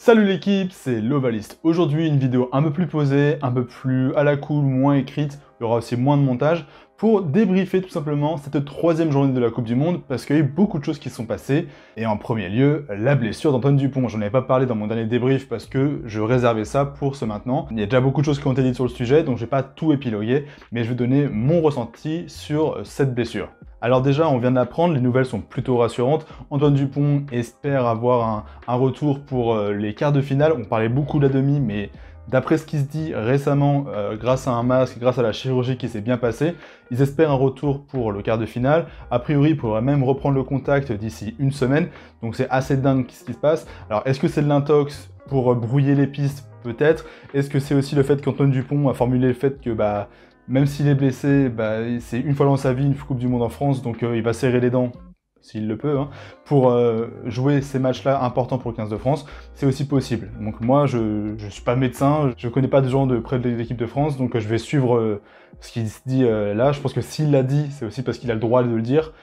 Salut l'équipe, c'est l'Ovaliste. Aujourd'hui, une vidéo un peu plus posée, un peu plus à la cool, moins écrite, il y aura aussi moins de montage, pour débriefer tout simplement cette troisième journée de la Coupe du Monde, parce qu'il y a eu beaucoup de choses qui se sont passées, et en premier lieu, la blessure d'Antoine Dupont. J'en avais pas parlé dans mon dernier débrief, parce que je réservais ça pour ce maintenant. Il y a déjà beaucoup de choses qui ont été dites sur le sujet, donc je vais pas tout épiloguer, mais je vais donner mon ressenti sur cette blessure. Alors déjà, on vient de l'apprendre, les nouvelles sont plutôt rassurantes. Antoine Dupont espère avoir un retour pour les quarts de finale. On parlait beaucoup de la demi, mais d'après ce qui se dit récemment, grâce à un masque, grâce à la chirurgie qui s'est bien passée, ils espèrent un retour pour le quart de finale. A priori, ils pourraient même reprendre le contact d'ici une semaine. Donc c'est assez dingue ce qui se passe. Alors est-ce que c'est de l'intox pour brouiller les pistes? Peut-être. Est-ce que c'est aussi le fait qu'Antoine Dupont a formulé le fait que même s'il est blessé, c'est une fois dans sa vie une Coupe du Monde en France, donc il va serrer les dents, s'il le peut, pour jouer ces matchs-là importants pour le 15 de France, c'est aussi possible. Donc moi, je suis pas médecin, je connais pas de gens de près de l'équipe de France, donc je vais suivre ce qui se dit là. Je pense que s'il l'a dit, c'est aussi parce qu'il a le droit de le dire.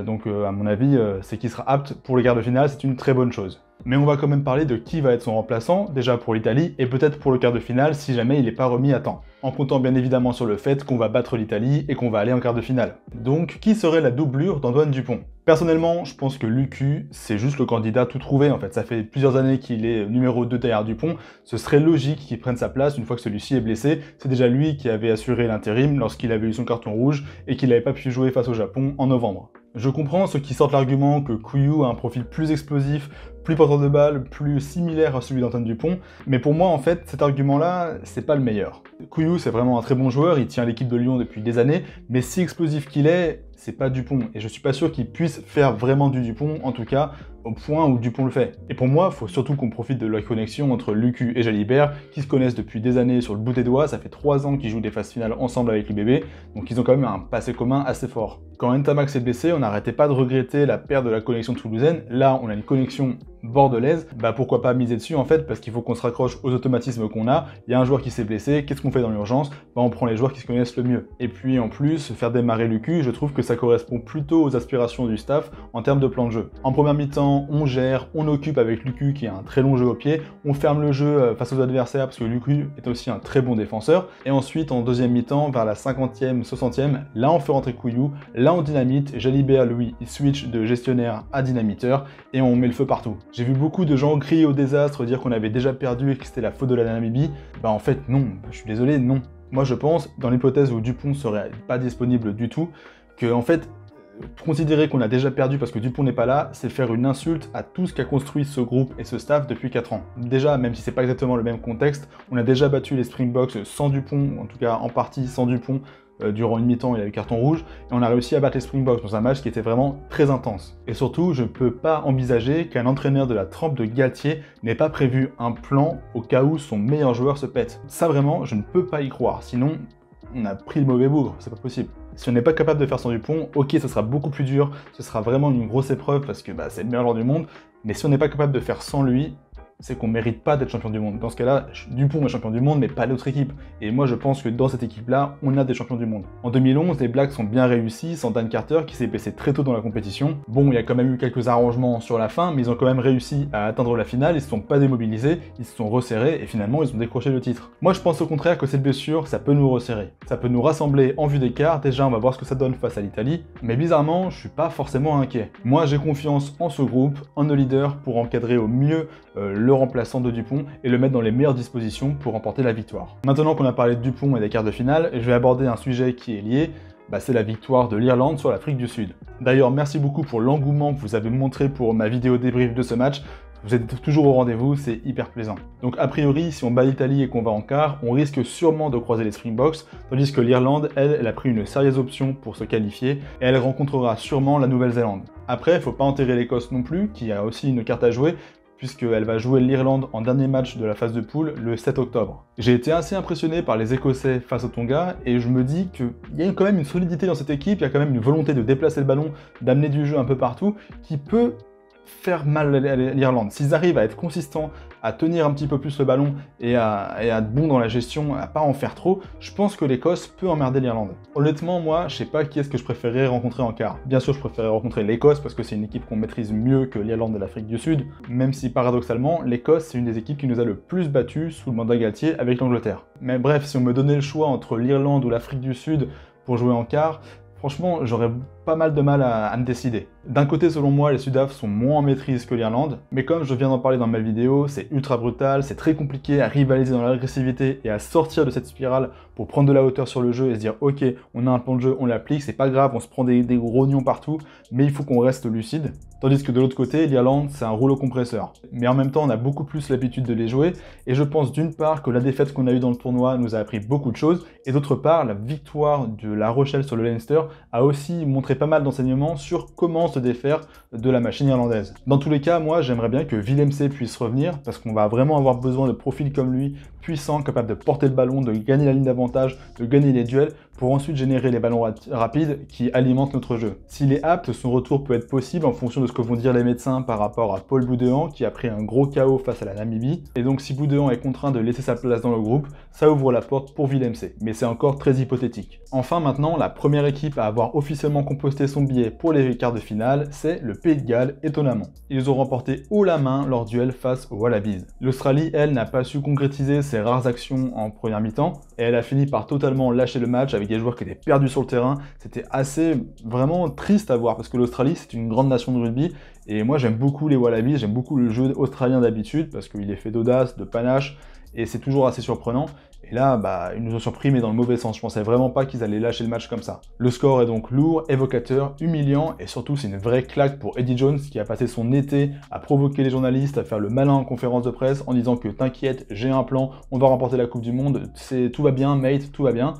Donc à mon avis, c'est qu'il sera apte pour les quarts de finale, c'est une très bonne chose. Mais on va quand même parler de qui va être son remplaçant, déjà pour l'Italie, et peut-être pour le quart de finale si jamais il n'est pas remis à temps. En comptant bien évidemment sur le fait qu'on va battre l'Italie et qu'on va aller en quart de finale. Donc, qui serait la doublure d'Antoine Dupont? Personnellement, je pense que Lucu, c'est juste le candidat tout trouvé en fait. Ça fait plusieurs années qu'il est numéro 2 derrière Dupont. Ce serait logique qu'il prenne sa place une fois que celui-ci est blessé. C'est déjà lui qui avait assuré l'intérim lorsqu'il avait eu son carton rouge et qu'il n'avait pas pu jouer face au Japon en novembre. Je comprends ceux qui sortent l'argument que Kouyoua a un profil plus explosif, plus porteur de balle, plus similaire à celui d'Antoine Dupont, mais pour moi en fait cet argument-là, c'est pas le meilleur. Kouyoua c'est vraiment un très bon joueur, il tient l'équipe de Lyon depuis des années, mais si explosif qu'il est, c'est pas Dupont, et je suis pas sûr qu'il puisse faire vraiment du Dupont, en tout cas au point où Dupont le fait. Et pour moi, il faut surtout qu'on profite de la connexion entre Lucu et Jalibert, qui se connaissent depuis des années sur le bout des doigts, ça fait 3 ans qu'ils jouent des phases finales ensemble avec l'UBB, donc ils ont quand même un passé commun assez fort. Quand Ntamak s'est blessé, on n'arrêtait pas de regretter la perte de la connexion toulousaine, là on a une connexion bordelaise, pourquoi pas miser dessus en fait, parce qu'il faut qu'on se raccroche aux automatismes qu'on a. Il y a un joueur qui s'est blessé, qu'est-ce qu'on fait dans l'urgence? On prend les joueurs qui se connaissent le mieux. Et puis en plus, faire démarrer Lucu, je trouve que ça correspond plutôt aux aspirations du staff en termes de plan de jeu. En première mi-temps, on gère, on occupe avec Lucu qui a un très long jeu au pied, on ferme le jeu face aux adversaires parce que Lucu est aussi un très bon défenseur, et ensuite en deuxième mi-temps, vers la 50e, 60e, là on fait rentrer Kouyoua, là on dynamite, Jalibert lui, il switch de gestionnaire à dynamiteur, et on met le feu partout. J'ai vu beaucoup de gens crier au désastre, dire qu'on avait déjà perdu et que c'était la faute de la Namibie. En fait non, je suis désolé, non. Moi je pense, dans l'hypothèse où Dupont serait pas disponible du tout, que en fait, considérer qu'on a déjà perdu parce que Dupont n'est pas là, c'est faire une insulte à tout ce qu'a construit ce groupe et ce staff depuis 4 ans. Déjà, même si c'est pas exactement le même contexte, on a déjà battu les Springboks sans Dupont, en tout cas en partie sans Dupont, durant une mi-temps, il a eu carton rouge, et on a réussi à battre les Springboks dans un match qui était vraiment très intense. Et surtout, je ne peux pas envisager qu'un entraîneur de la trempe de Galtier n'ait pas prévu un plan au cas où son meilleur joueur se pète. Ça vraiment, je ne peux pas y croire, sinon on a pris le mauvais bougre, c'est pas possible. Si on n'est pas capable de faire sans Dupont, ok, ça sera beaucoup plus dur, ce sera vraiment une grosse épreuve parce que c'est le meilleur joueur du monde, mais si on n'est pas capable de faire sans lui, c'est qu'on mérite pas d'être champion du monde. Dans ce cas-là, Dupont est champion du monde, mais pas l'autre équipe. Et moi, je pense que dans cette équipe-là, on a des champions du monde. En 2011, les Blacks sont bien réussis, sans Dan Carter, qui s'est blessé très tôt dans la compétition. Bon, il y a quand même eu quelques arrangements sur la fin, mais ils ont quand même réussi à atteindre la finale, ils se sont pas démobilisés, ils se sont resserrés, et finalement, ils ont décroché le titre. Moi, je pense au contraire que cette blessure, ça peut nous resserrer. Ça peut nous rassembler en vue des quarts. Déjà, on va voir ce que ça donne face à l'Italie, mais bizarrement, je suis pas forcément inquiet. Moi, j'ai confiance en ce groupe, en nos leaders, pour encadrer au mieux le remplaçant de Dupont et le mettre dans les meilleures dispositions pour remporter la victoire. Maintenant qu'on a parlé de Dupont et des quarts de finale, je vais aborder un sujet qui est lié, c'est la victoire de l'Irlande sur l'Afrique du Sud. D'ailleurs, merci beaucoup pour l'engouement que vous avez montré pour ma vidéo débrief de ce match. Vous êtes toujours au rendez-vous, c'est hyper plaisant. Donc a priori, si on bat l'Italie et qu'on va en quart, on risque sûrement de croiser les Springboks, tandis que l'Irlande, elle a pris une sérieuse option pour se qualifier, et elle rencontrera sûrement la Nouvelle-Zélande. Après, il faut pas enterrer l'Écosse non plus, qui a aussi une carte à jouer, puisqu'elle va jouer l'Irlande en dernier match de la phase de poule le 7 octobre. J'ai été assez impressionné par les Écossais face au Tonga, et je me dis qu'il y a quand même une solidité dans cette équipe, il y a quand même une volonté de déplacer le ballon, d'amener du jeu un peu partout, qui peut faire mal à l'Irlande. S'ils arrivent à être consistants, à tenir un petit peu plus le ballon et à être bons dans la gestion, à pas en faire trop, je pense que l'Écosse peut emmerder l'Irlande. Honnêtement, moi, je sais pas qui est-ce que je préférerais rencontrer en quart. Bien sûr, je préférerais rencontrer l'Écosse parce que c'est une équipe qu'on maîtrise mieux que l'Irlande et l'Afrique du Sud, même si paradoxalement, l'Écosse, c'est une des équipes qui nous a le plus battus sous le mandat Galtier avec l'Angleterre. Mais bref, si on me donnait le choix entre l'Irlande ou l'Afrique du Sud pour jouer en quart, franchement, j'aurais pas mal de mal à me décider. D'un côté, selon moi, les Sudaf sont moins en maîtrise que l'Irlande, mais comme je viens d'en parler dans ma vidéo, c'est ultra brutal, c'est très compliqué à rivaliser dans l'agressivité et à sortir de cette spirale pour prendre de la hauteur sur le jeu et se dire ok, on a un plan de jeu, on l'applique, c'est pas grave, on se prend des grognons partout, mais il faut qu'on reste lucide. Tandis que de l'autre côté, l'Irlande, c'est un rouleau compresseur. Mais en même temps, on a beaucoup plus l'habitude de les jouer, et je pense d'une part que la défaite qu'on a eue dans le tournoi nous a appris beaucoup de choses, et d'autre part, la victoire de La Rochelle sur le Leinster a aussi montré pas mal d'enseignements sur comment se défaire de la machine irlandaise. Dans tous les cas, moi, j'aimerais bien que Willem puisse revenir, parce qu'on va vraiment avoir besoin de profils comme lui, puissants, capables de porter le ballon, de gagner la ligne d'avantage, de gagner les duels, pour ensuite générer les ballons rapides qui alimentent notre jeu. S'il est apte, son retour peut être possible en fonction de ce que vont dire les médecins par rapport à Paul Boudéan, qui a pris un gros KO face à la Namibie. Et donc si Boudéan est contraint de laisser sa place dans le groupe, ça ouvre la porte pour Willem. Mais c'est encore très hypothétique. Enfin maintenant, la première équipe à avoir officiellement composté son billet pour les quarts de finale, c'est le Pays de Galles, étonnamment. Ils ont remporté haut la main leur duel face aux Wallabies. L'Australie, elle, n'a pas su concrétiser ses rares actions en première mi-temps, et elle a fini par totalement lâcher le match avec des joueurs qui étaient perdus sur le terrain. C'était assez vraiment triste à voir parce que l'Australie c'est une grande nation de rugby et moi j'aime beaucoup les Wallabies, j'aime beaucoup le jeu australien d'habitude parce qu'il est fait d'audace, de panache et c'est toujours assez surprenant. Et là, ils nous ont surpris, mais dans le mauvais sens. Je pensais vraiment pas qu'ils allaient lâcher le match comme ça. Le score est donc lourd, évocateur, humiliant, et surtout, c'est une vraie claque pour Eddie Jones, qui a passé son été à provoquer les journalistes, à faire le malin en conférence de presse, en disant que t'inquiète, j'ai un plan, on va remporter la Coupe du Monde, tout va bien, mate, tout va bien.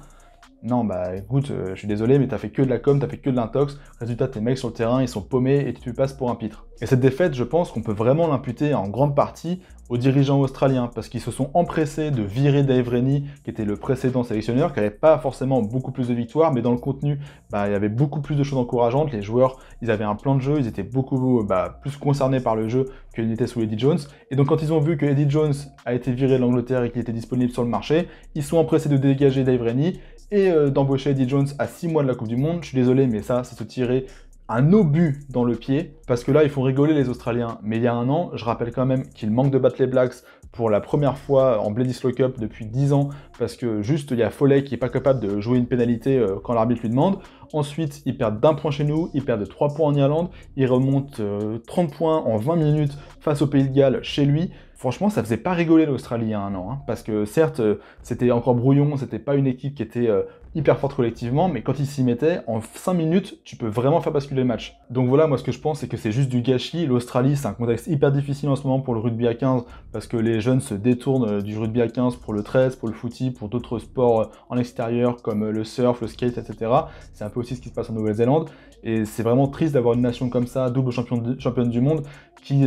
Non, écoute, je suis désolé, mais t'as fait que de la com, t'as fait que de l'intox. Résultat, tes mecs sur le terrain, ils sont paumés et tu passes pour un pitre. Et cette défaite, je pense qu'on peut vraiment l'imputer en grande partie aux dirigeants australiens, parce qu'ils se sont empressés de virer Dave Rennie, qui était le précédent sélectionneur, qui n'avait pas forcément beaucoup plus de victoires, mais dans le contenu, il y avait beaucoup plus de choses encourageantes. Les joueurs, ils avaient un plan de jeu, ils étaient beaucoup plus concernés par le jeu qu'ils n'étaient sous Eddie Jones. Et donc quand ils ont vu que Eddie Jones a été viré de l'Angleterre et qu'il était disponible sur le marché, ils sont empressés de dégager Dave Rennie et d'embaucher Eddie Jones à 6 mois de la Coupe du Monde. Je suis désolé, mais ça, c'est se tirer un obus dans le pied, parce que là, il faut rigoler les Australiens. Mais il y a un an, je rappelle quand même qu'ils manquent de battre les Blacks pour la première fois en Bledisloe Cup depuis 10 ans, parce que juste, il y a Foley qui n'est pas capable de jouer une pénalité quand l'arbitre lui demande. Ensuite, ils perdent d'1 point chez nous, ils perdent 3 points en Irlande, ils remontent 30 points en 20 minutes face au Pays de Galles chez lui. Franchement, ça faisait pas rigoler l'Australie il y a un an, parce que certes, c'était encore brouillon, c'était pas une équipe qui était hyper forte collectivement, mais quand ils s'y mettaient, en 5 minutes, tu peux vraiment faire basculer le match. Donc voilà, moi ce que je pense, c'est que c'est juste du gâchis. L'Australie, c'est un contexte hyper difficile en ce moment pour le rugby à 15, parce que les jeunes se détournent du rugby à 15 pour le 13, pour le footy, pour d'autres sports en extérieur, comme le surf, le skate, etc. C'est un peu aussi ce qui se passe en Nouvelle-Zélande, et c'est vraiment triste d'avoir une nation comme ça, double championne du monde, qui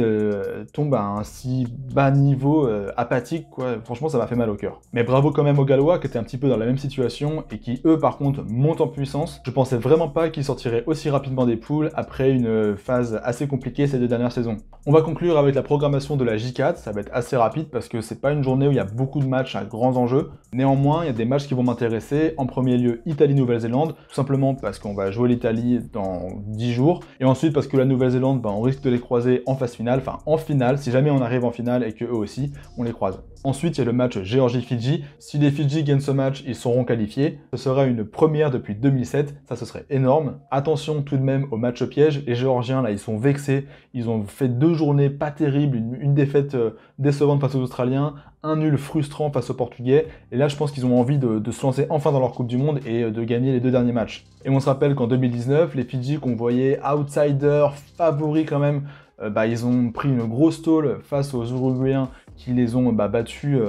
tombe à un si bas niveau apathique, quoi. Franchement, ça m'a fait mal au cœur. Mais bravo quand même aux Gallois, qui étaient un petit peu dans la même situation, et qui, eux, par contre, montent en puissance. Je pensais vraiment pas qu'ils sortiraient aussi rapidement des poules, après une phase assez compliquée ces 2 dernières saisons. On va conclure avec la programmation de la J4, ça va être assez rapide, parce que c'est pas une journée où il y a beaucoup de matchs à grands enjeux. Néanmoins, il y a des matchs qui vont m'intéresser. En premier lieu, Italie-Nouvelle-Zélande, tout simplement parce qu'on va jouer l'Italie dans 10 jours, et ensuite parce que la Nouvelle-Zélande, on risque de les croiser en phase finale, enfin en finale, si jamais on arrive en finale et que eux aussi, on les croise. Ensuite, il y a le match Géorgie-Fidji. Si les Fidji gagnent ce match, ils seront qualifiés. Ce serait une première depuis 2007, ça ce serait énorme. Attention tout de même au match piège, les Géorgiens là, ils sont vexés, ils ont fait 2 journées pas terribles, une défaite décevante face aux Australiens, un nul frustrant face aux Portugais, et là je pense qu'ils ont envie de se lancer enfin dans leur Coupe du Monde et de gagner les 2 derniers matchs. Et on se rappelle qu'en 2019, les Fidji qu'on voyait outsiders, favoris quand même, ils ont pris une grosse tôle face aux Uruguayens qui les ont battus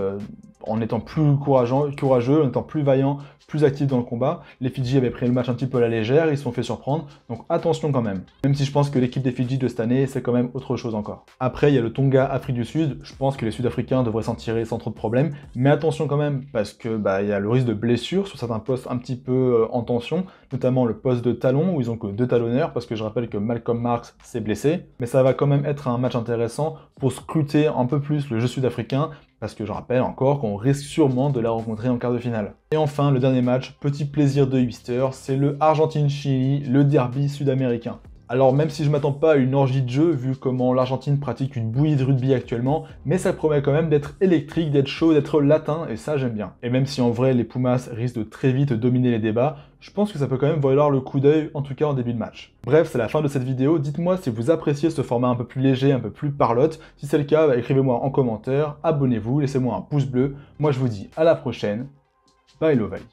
en étant plus courageux, en étant plus vaillant, plus actifs dans le combat. Les Fidji avaient pris le match un petit peu à la légère, ils se sont fait surprendre, donc attention quand même. Même si je pense que l'équipe des Fidji de cette année, c'est quand même autre chose encore. Après, il y a le Tonga, Afrique du Sud, je pense que les Sud-Africains devraient s'en tirer sans trop de problèmes, mais attention quand même, parce que il y a le risque de blessure sur certains postes un petit peu en tension, notamment le poste de talon, où ils ont que 2 talonneurs, parce que je rappelle que Malcolm Marx s'est blessé, mais ça va quand même être un match intéressant pour scruter un peu plus le jeu sud-africain, parce que je rappelle encore qu'on risque sûrement de la rencontrer en quart de finale. Et enfin, le dernier match, petit plaisir de Easter, c'est le Argentine-Chili, le derby sud-américain. Alors même si je m'attends pas à une orgie de jeu, vu comment l'Argentine pratique une bouillie de rugby actuellement, mais ça promet quand même d'être électrique, d'être chaud, d'être latin, et ça j'aime bien. Et même si en vrai les Pumas risquent de très vite dominer les débats, je pense que ça peut quand même valoir le coup d'œil, en tout cas en début de match. Bref, c'est la fin de cette vidéo, dites-moi si vous appréciez ce format un peu plus léger, un peu plus parlotte. Si c'est le cas, écrivez-moi en commentaire, abonnez-vous, laissez-moi un pouce bleu. Moi je vous dis à la prochaine, bye Lovali.